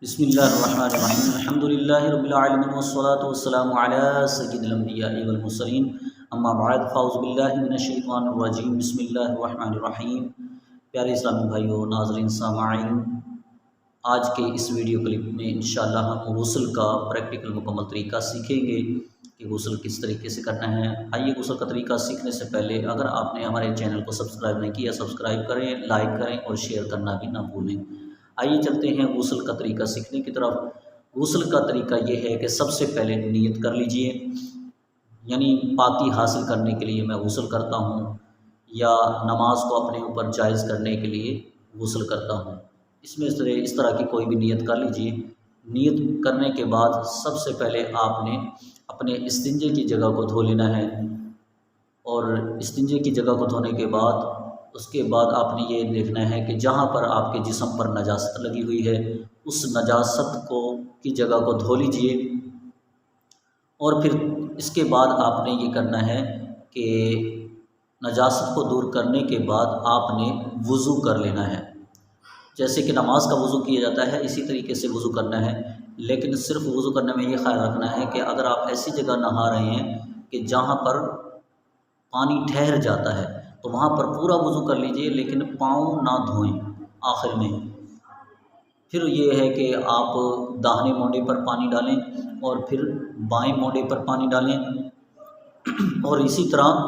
بسم اللہ الرحمن الرحیم الحمد للہ رب العالمین والصلاة والسلام علی سید الانبیاء والمرسلین اما بعد فاعوذ باللہ من الشیطان الرجیم بسم اللہ الرحمن الرحیم۔ پیارے اسلامی بھائیو، ناظرین، سامعین، آج کے اس ویڈیو کلپ میں انشاءاللہ ہم غسل کا پریکٹیکل مکمل طریقہ سیکھیں گے کہ غسل کس طریقے سے کرنا ہے۔ آئیے غسل کا طریقہ سیکھنے سے پہلے اگر آپ نے ہمارے چینل کو سبسکرائب نہیں کیا، سبسکرائب کریں، لائک کریں اور شیئر کرنا بھی نہ بھولیں۔ آئیے چلتے ہیں غسل کا طریقہ سیکھنے کی طرف۔ غسل کا طریقہ یہ ہے کہ سب سے پہلے نیت کر لیجئے، یعنی پاکی حاصل کرنے کے لیے میں غسل کرتا ہوں، یا نماز کو اپنے اوپر جائز کرنے کے لیے غسل کرتا ہوں۔ اس میں اس طرح کی کوئی بھی نیت کر لیجئے۔ نیت کرنے کے بعد سب سے پہلے آپ نے اپنے استنجے کی جگہ کو دھو لینا ہے، اور استنجے کی جگہ کو دھونے کے بعد اس کے بعد آپ نے یہ دیکھنا ہے کہ جہاں پر آپ کے جسم پر نجاست لگی ہوئی ہے اس نجاست کی جگہ کو دھو لیجئے، اور پھر اس کے بعد آپ نے یہ کرنا ہے کہ نجاست کو دور کرنے کے بعد آپ نے وضو کر لینا ہے۔ جیسے کہ نماز کا وضو کیا جاتا ہے اسی طریقے سے وضو کرنا ہے، لیکن صرف وضو کرنے میں یہ خیال رکھنا ہے کہ اگر آپ ایسی جگہ نہا رہے ہیں کہ جہاں پر پانی ٹھہر جاتا ہے تو وہاں پر پورا وضو کر لیجئے، لیکن پاؤں نہ دھوئیں آخر میں۔ پھر یہ ہے کہ آپ داہنے موڈے پر پانی ڈالیں اور پھر بائیں موڈے پر پانی ڈالیں، اور اسی طرح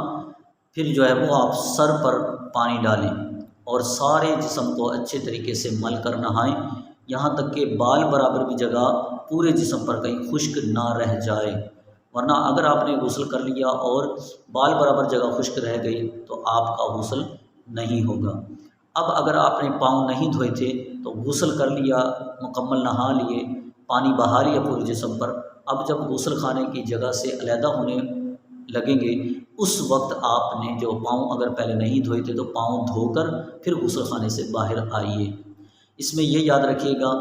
پھر جو ہے وہ آپ سر پر پانی ڈالیں اور سارے جسم کو اچھے طریقے سے مل کر نہائیں، یہاں تک کہ بال برابر بھی جگہ پورے جسم پر کہیں خشک نہ رہ جائے، ورنہ اگر آپ نے غسل کر لیا اور بال برابر جگہ خشک رہ گئی تو آپ کا غسل نہیں ہوگا۔ اب اگر آپ نے پاؤں نہیں دھوئے تھے تو غسل کر لیا، مکمل نہا لیے، پانی بہا لیا پورے جسم پر، اب جب غسل خانے کی جگہ سے علیحدہ ہونے لگیں گے اس وقت آپ نے جو پاؤں اگر پہلے نہیں دھوئے تھے تو پاؤں دھو کر پھر غسل خانے سے باہر آئیے۔ اس میں یہ یاد رکھیے گا،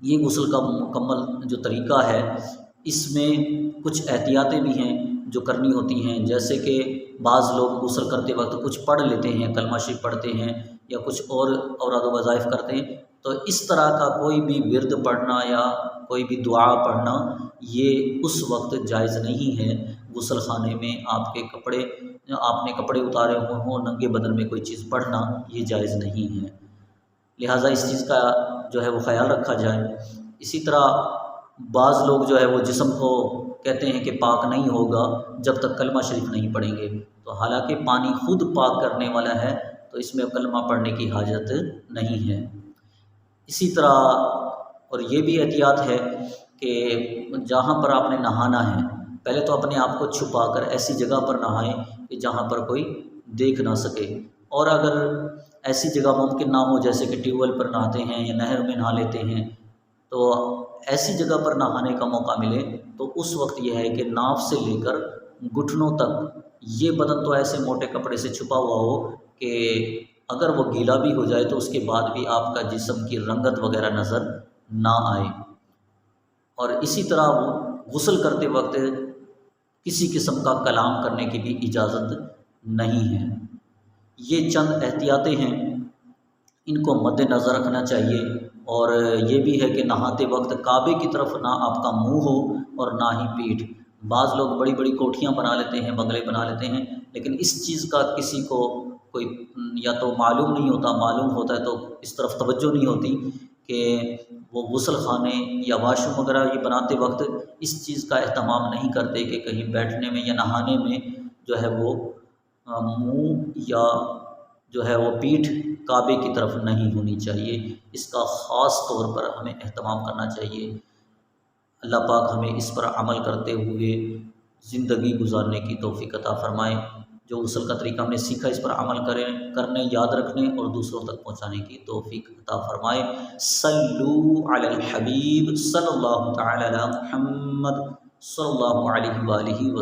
یہ غسل کا مکمل جو طریقہ ہے اس میں کچھ احتیاطیں بھی ہیں جو کرنی ہوتی ہیں، جیسے کہ بعض لوگ غسل کرتے وقت کچھ پڑھ لیتے ہیں، کلمہ شریف پڑھتے ہیں یا کچھ اور اوراد و وظائف کرتے ہیں، تو اس طرح کا کوئی بھی ورد پڑھنا یا کوئی بھی دعا پڑھنا یہ اس وقت جائز نہیں ہے۔ غسل خانے میں آپ نے کپڑے اتارے ہوئے ہوں، ننگے بدن میں کوئی چیز پڑھنا یہ جائز نہیں ہے، لہٰذا اس چیز کا جو ہے وہ خیال رکھا جائے۔ اسی طرح بعض لوگ جو ہے وہ جسم کو کہتے ہیں کہ پاک نہیں ہوگا جب تک کلمہ شریف نہیں پڑھیں گے، تو حالانکہ پانی خود پاک کرنے والا ہے تو اس میں کلمہ پڑھنے کی حاجت نہیں ہے۔ اسی طرح اور یہ بھی احتیاط ہے کہ جہاں پر آپ نے نہانا ہے پہلے تو اپنے آپ کو چھپا کر ایسی جگہ پر نہائیں کہ جہاں پر کوئی دیکھ نہ سکے، اور اگر ایسی جگہ ممکن نہ ہو جیسے کہ ٹیوب ویل پر نہاتے ہیں یا نہر میں نہا لیتے ہیں، تو ایسی جگہ پر نہانے کا موقع ملے تو اس وقت یہ ہے کہ ناف سے لے کر گھٹنوں تک یہ بدن تو ایسے موٹے کپڑے سے چھپا ہوا ہو کہ اگر وہ گیلا بھی ہو جائے تو اس کے بعد بھی آپ کا جسم کی رنگت وغیرہ نظر نہ آئے۔ اور اسی طرح وہ غسل کرتے وقت کسی قسم کا کلام کرنے کی بھی اجازت نہیں ہے۔ یہ چند احتیاطیں ہیں، ان کو مد نظر رکھنا چاہیے، اور یہ بھی ہے کہ نہاتے وقت کعبے کی طرف نہ آپ کا منہ ہو اور نہ ہی پیٹھ۔ بعض لوگ بڑی بڑی کوٹھیاں بنا لیتے ہیں، بنگلے بنا لیتے ہیں، لیکن اس چیز کا کسی کو کوئی یا تو معلوم نہیں ہوتا، معلوم ہوتا ہے تو اس طرف توجہ نہیں ہوتی کہ وہ غسل خانے یا واش روم وغیرہ یہ بناتے وقت اس چیز کا اہتمام نہیں کرتے کہ کہیں بیٹھنے میں یا نہانے میں جو ہے وہ منہ یا جو ہے وہ پیٹھ کعبے کی طرف نہیں ہونی چاہیے۔ اس کا خاص طور پر ہمیں اہتمام کرنا چاہیے۔ اللہ پاک ہمیں اس پر عمل کرتے ہوئے زندگی گزارنے کی توفیق عطا فرمائے۔ جو غسل کا طریقہ ہم نے سیکھا اس پر عمل کرنے، یاد رکھنے اور دوسروں تک پہنچانے کی توفیق عطا فرمائے۔ صلو علی الحبیب صلی اللہ تعالی علی محمد صلی اللہ علیہ وآلہ وسلم۔